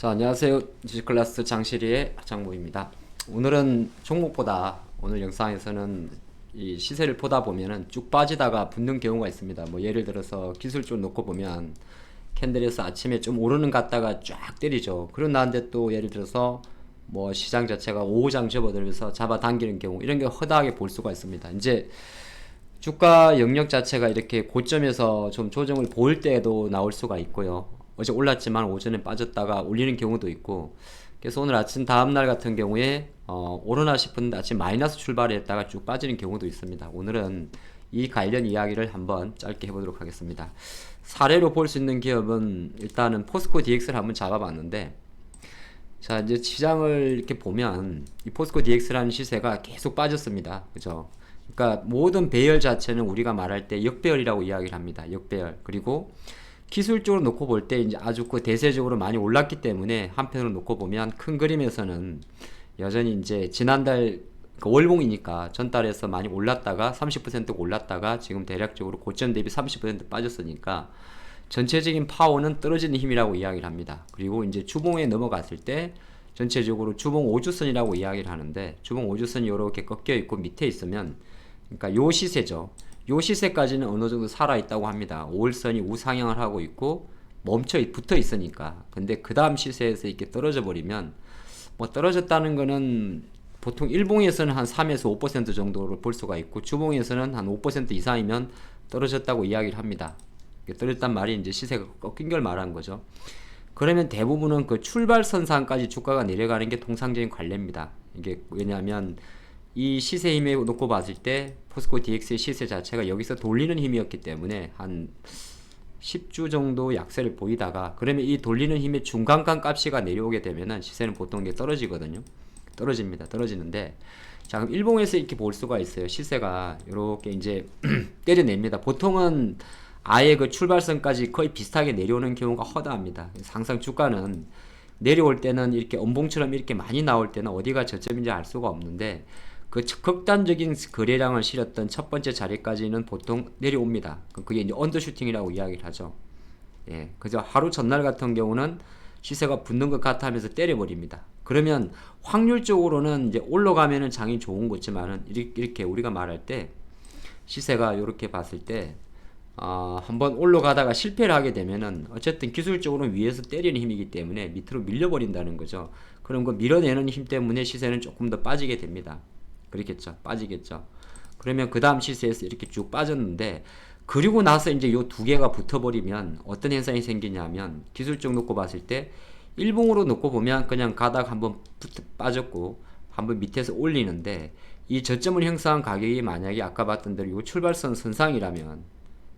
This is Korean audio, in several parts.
자, 안녕하세요. 주식클래스 장시리의 장모입니다. 오늘은 종목보다 오늘 영상에서는 이 시세를 보다 보면은 쭉 빠지다가 붙는 경우가 있습니다. 뭐 예를 들어서 기술적으로 놓고 보면 캔들에서 아침에 좀 오르는 갔다가 쫙 때리죠. 그런 나는데 또 예를 들어서 뭐 시장 자체가 오후장 접어들면서 잡아당기는 경우 이런 게 허다하게 볼 수가 있습니다. 이제 주가 영역 자체가 이렇게 고점에서 좀 조정을 보일 때도 나올 수가 있고요. 어제 올랐지만 오전에 빠졌다가 올리는 경우도 있고. 그래서 오늘 아침 다음날 같은 경우에 오르나 싶은데 아침 마이너스 출발했다가 쭉 빠지는 경우도 있습니다. 오늘은 이 관련 이야기를 한번 짧게 해보도록 하겠습니다. 사례로 볼 수 있는 기업은 일단은 포스코 DX를 한번 잡아봤는데, 자, 이제 시장을 이렇게 보면 이 포스코 DX라는 시세가 계속 빠졌습니다. 그죠? 그러니까 모든 배열 자체는 우리가 말할 때 역배열이라고 이야기를 합니다. 역배열. 그리고 기술적으로 놓고 볼 때 이제 아주 그 대세적으로 많이 올랐기 때문에 한편으로 놓고 보면 큰 그림에서는 여전히 이제 지난달 그 월봉이니까 전달에서 많이 올랐다가 30% 올랐다가 지금 대략적으로 고점 대비 30% 빠졌으니까 전체적인 파워는 떨어지는 힘이라고 이야기를 합니다. 그리고 이제 주봉에 넘어갔을 때 전체적으로 주봉 5주선이라고 이야기를 하는데, 주봉 5주선이 이렇게 꺾여 있고 밑에 있으면, 그러니까 요 시세죠. 요 시세까지는 어느 정도 살아 있다고 합니다. 5일선이 우상향을 하고 있고 붙어 있으니까. 근데 그 다음 시세에서 이렇게 떨어져 버리면, 뭐 떨어졌다는 거는 보통 일봉에서는 한 3에서 5% 정도를 볼 수가 있고 주봉에서는 한 5% 이상이면 떨어졌다고 이야기를 합니다. 떨어졌단 말이 이제 시세가 꺾인 걸 말하는 거죠. 그러면 대부분은 그 출발선상까지 주가가 내려가는 게 통상적인 관례입니다. 이게 왜냐하면 이 시세 힘에 놓고 봤을 때 포스코 DX의 시세 자체가 여기서 돌리는 힘이었기 때문에 한 10주 정도 약세를 보이다가, 그러면 이 돌리는 힘의 중간간 값이가 내려오게 되면은 시세는 보통 이게 떨어지거든요. 떨어집니다. 떨어지는데, 자, 그럼 일봉에서 이렇게 볼 수가 있어요. 시세가 이렇게 이제 때려냅니다. 보통은 아예 그 출발선까지 거의 비슷하게 내려오는 경우가 허다합니다. 항상 주가는 내려올 때는 이렇게 엄봉처럼 이렇게 많이 나올 때는 어디가 저점인지 알 수가 없는데, 그 극단적인 거래량을 실었던 첫 번째 자리까지는 보통 내려옵니다. 그게 이제 언더슈팅이라고 이야기를 하죠. 예, 그저 하루 전날 같은 경우는 시세가 붙는 것 같아 하면서 때려버립니다. 그러면 확률적으로는 이제 올라가면은 장이 좋은 거지만은 이렇게 우리가 말할 때 시세가 이렇게 봤을 때 한번 올라가다가 실패를 하게 되면은 어쨌든 기술적으로 위에서 때리는 힘이기 때문에 밑으로 밀려버린다는 거죠. 그럼 그 밀어내는 힘 때문에 시세는 조금 더 빠지게 됩니다. 그렇겠죠. 빠지겠죠. 그러면 그 다음 시세에서 이렇게 쭉 빠졌는데, 그리고 나서 이제 요 두 개가 붙어버리면 어떤 현상이 생기냐면, 기술적 놓고 봤을 때 일봉으로 놓고 보면 그냥 가다가 한번 빠졌고 한번 밑에서 올리는데, 이 저점을 형성한 가격이 만약에 아까 봤던 대로 요 출발선 선상이라면,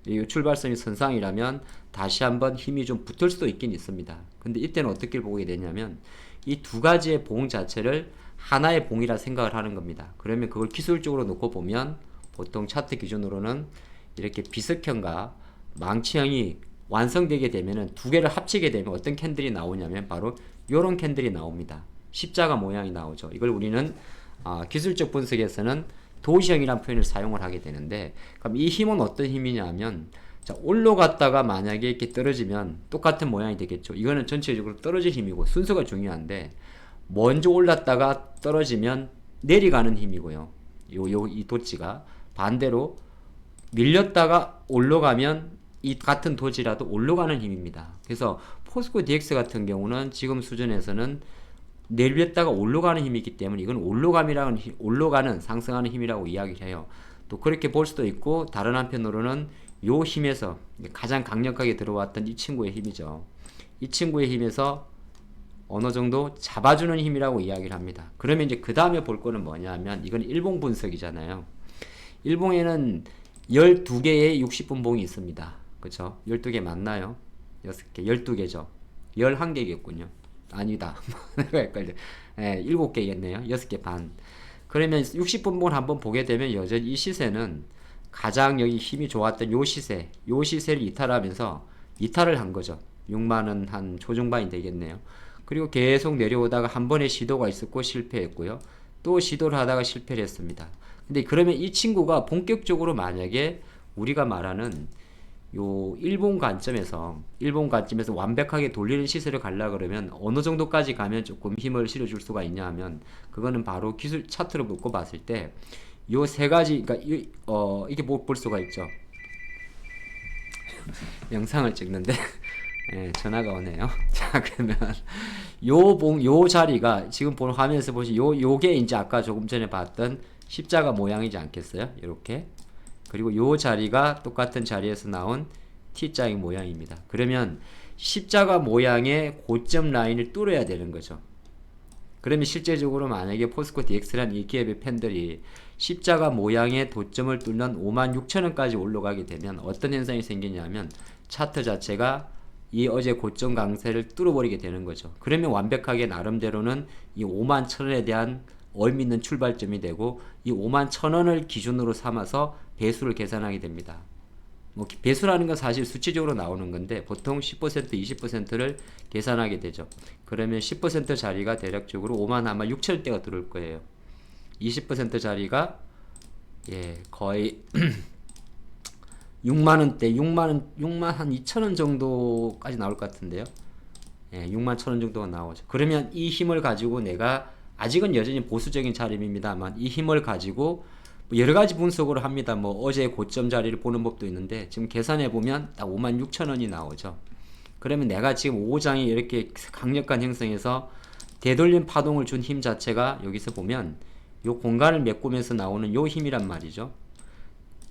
이 출발선이 선상이라면 다시 한번 힘이 좀 붙을 수도 있긴 있습니다. 근데 이때는 어떻게 보게 되냐면 이 두 가지의 봉 자체를 하나의 봉이라 생각을 하는 겁니다. 그러면 그걸 기술적으로 놓고 보면 보통 차트 기준으로는 이렇게 비석형과 망치형이 완성되게 되면은 두 개를 합치게 되면 어떤 캔들이 나오냐면 바로 이런 캔들이 나옵니다. 십자가 모양이 나오죠. 이걸 우리는 기술적 분석에서는 도시형이라는 표현을 사용을 하게 되는데, 그럼 이 힘은 어떤 힘이냐면, 자, 올라갔다가 만약에 이렇게 떨어지면 똑같은 모양이 되겠죠. 이거는 전체적으로 떨어질 힘이고 순서가 중요한데, 먼저 올랐다가 떨어지면 내려가는 힘이고요. 이 도치가 반대로 밀렸다가 올라가면 이 같은 도지라도 올라가는 힘입니다. 그래서 포스코 DX 같은 경우는 지금 수준에서는 내렸다가 올라가는 힘이기 때문에 이건 올라가는 상승하는 힘이라고 이야기를 해요. 또 그렇게 볼 수도 있고, 다른 한편으로는 요 힘에서 가장 강력하게 들어왔던 이 친구의 힘이죠. 이 친구의 힘에서 어느 정도 잡아주는 힘이라고 이야기를 합니다. 그러면 이제 그 다음에 볼 거는 뭐냐면, 이건 일봉 분석이잖아요. 일봉에는 12개의 60분봉이 있습니다. 그쵸? 12개 맞나요? 6개, 12개죠. 11개겠군요. 아니다. 내가 헷갈려. 7개겠네요. 6개 반. 그러면 60분봉을 한번 보게 되면 여전히 이 시세는 가장 여기 힘이 좋았던 요 시세를 이탈하면서 이탈을 한 거죠. 6만원 한 초중반이 되겠네요. 그리고 계속 내려오다가 한 번의 시도가 있었고 실패했고요. 또 시도를 하다가 실패를 했습니다. 근데 그러면 이 친구가 본격적으로 만약에 우리가 말하는 요 일본 관점에서 완벽하게 돌리는 시세를 가려 그러면 어느 정도까지 가면 조금 힘을 실어줄 수가 있냐 하면, 그거는 바로 기술 차트로 묶어 봤을 때 요 세 가지, 그러니까 이게 볼 수가 있죠. 영상을 찍는데 예, 전화가 오네요. 자, 그러면 요 자리가 지금 보는 화면에서 보시 요게 이제 아까 조금 전에 봤던 십자가 모양이지 않겠어요? 이렇게. 그리고 요 자리가 똑같은 자리에서 나온 T자인 모양입니다. 그러면 십자가 모양의 고점 라인을 뚫어야 되는 거죠. 그러면 실제적으로 만약에 포스코 DX라는 이 기업의 팬들이 십자가 모양의 도점을 뚫는 56,000원까지 올라가게 되면 어떤 현상이 생기냐면, 차트 자체가 이 어제 고점 강세를 뚫어버리게 되는 거죠. 그러면 완벽하게 나름대로는 이 51,000원에 대한 얼미있는 출발점이 되고, 이 51,000원을 기준으로 삼아서 배수를 계산하게 됩니다. 뭐 배수라는 건 사실 수치적으로 나오는 건데 보통 10%, 20%를 계산하게 되죠. 그러면 10% 자리가 대략적으로 5만 아마 6천원대가 들어올 거예요. 20% 자리가 거의 6만원대, 6만 한 2천원 정도까지 나올 것 같은데요. 6만 1천원 정도가 나오죠. 그러면 이 힘을 가지고 내가, 아직은 여전히 보수적인 차림입니다만, 이 힘을 가지고 여러 가지 분석을 합니다. 뭐 어제 고점 자리를 보는 법도 있는데 지금 계산해 보면 딱 56,000원이 나오죠. 그러면 내가 지금 5장이 이렇게 강력한 형성에서 되돌림 파동을 준 힘 자체가 여기서 보면 요 공간을 메꾸면서 나오는 요 힘이란 말이죠.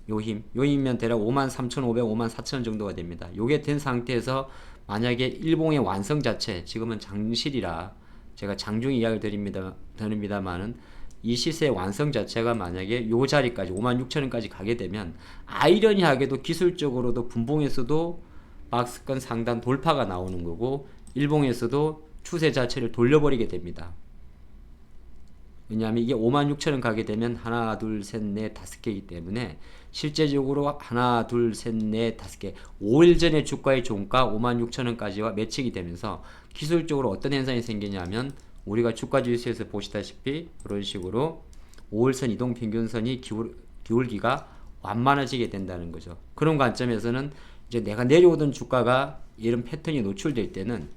요 힘이면 대략 53,500, 54,000원 정도가 됩니다. 요게 된 상태에서 만약에 일봉의 완성 자체, 지금은 장실이라 제가 장중 이야기를 드립니다만은 이 시세의 완성 자체가 만약에 요 자리까지 56,000원까지 가게 되면 아이러니하게도 기술적으로도 분봉에서도 박스권 상단 돌파가 나오는 거고, 일봉에서도 추세 자체를 돌려버리게 됩니다. 왜냐하면 이게 56,000원 가게 되면 하나, 둘, 셋, 넷, 다섯 개이기 때문에 실제적으로 하나, 둘, 셋, 넷, 다섯 개, 5일 전에 주가의 종가 56,000원까지와 매칭이 되면서 기술적으로 어떤 현상이 생기냐면, 우리가 주가 지수에서 보시다시피 이런 식으로 5일선 이동평균선이 기울기가 완만해지게 된다는 거죠. 그런 관점에서는 이제 내가 내려오던 주가가 이런 패턴이 노출될 때는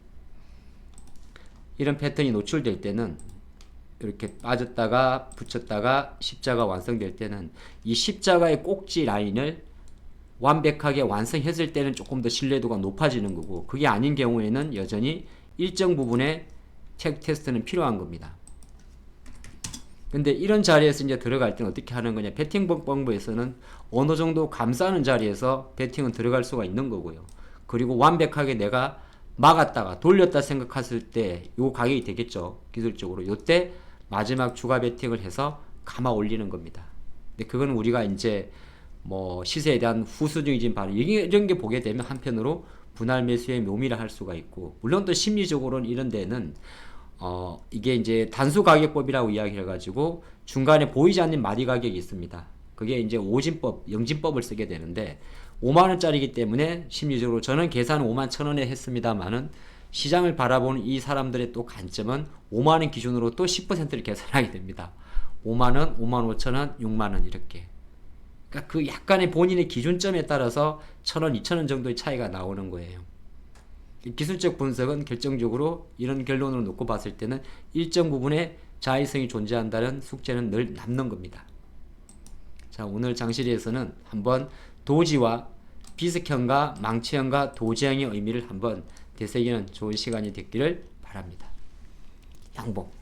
이렇게 빠졌다가 붙였다가 십자가 완성될 때는 이 십자가의 꼭지 라인을 완벽하게 완성했을 때는 조금 더 신뢰도가 높아지는 거고, 그게 아닌 경우에는 여전히 일정 부분의 체크 테스트는 필요한 겁니다. 근데 이런 자리에서 이제 들어갈 때는 어떻게 하는 거냐, 배팅 방법에서는 어느 정도 감싸는 자리에서 배팅은 들어갈 수가 있는 거고요. 그리고 완벽하게 내가 막았다가 돌렸다 생각했을 때 요 가격이 되겠죠. 기술적으로 요때 마지막 추가 배팅을 해서 감아 올리는 겁니다. 근데 그건 우리가 이제 뭐 시세에 대한 후수적인 반응 이런 게 보게 되면 한편으로 분할 매수의 묘미라 할 수가 있고, 물론 또 심리적으로는 이런 데는 이게 이제 단수 가격법이라고 이야기해 가지고 중간에 보이지 않는 마디 가격이 있습니다. 그게 이제 오진법, 영진법을 쓰게 되는데 5만원짜리이기 때문에 심리적으로 저는 계산 5만 1천원에 했습니다만은 시장을 바라보는 이 사람들의 또 관점은 5만원 기준으로 또 10%를 계산하게 됩니다. 5만원, 5만 5천원, 6만원 이렇게. 그러니까 그 약간의 본인의 기준점에 따라서 1,000원, 2,000원 정도의 차이가 나오는 거예요. 기술적 분석은 결정적으로 이런 결론으로 놓고 봤을 때는 일정 부분의 자의성이 존재한다는 숙제는 늘 남는 겁니다. 자, 오늘 장시리에서는 한번 도지와 비석형과 망치형과 도지형의 의미를 한번 되새기는 좋은 시간이 됐기를 바랍니다. 양복.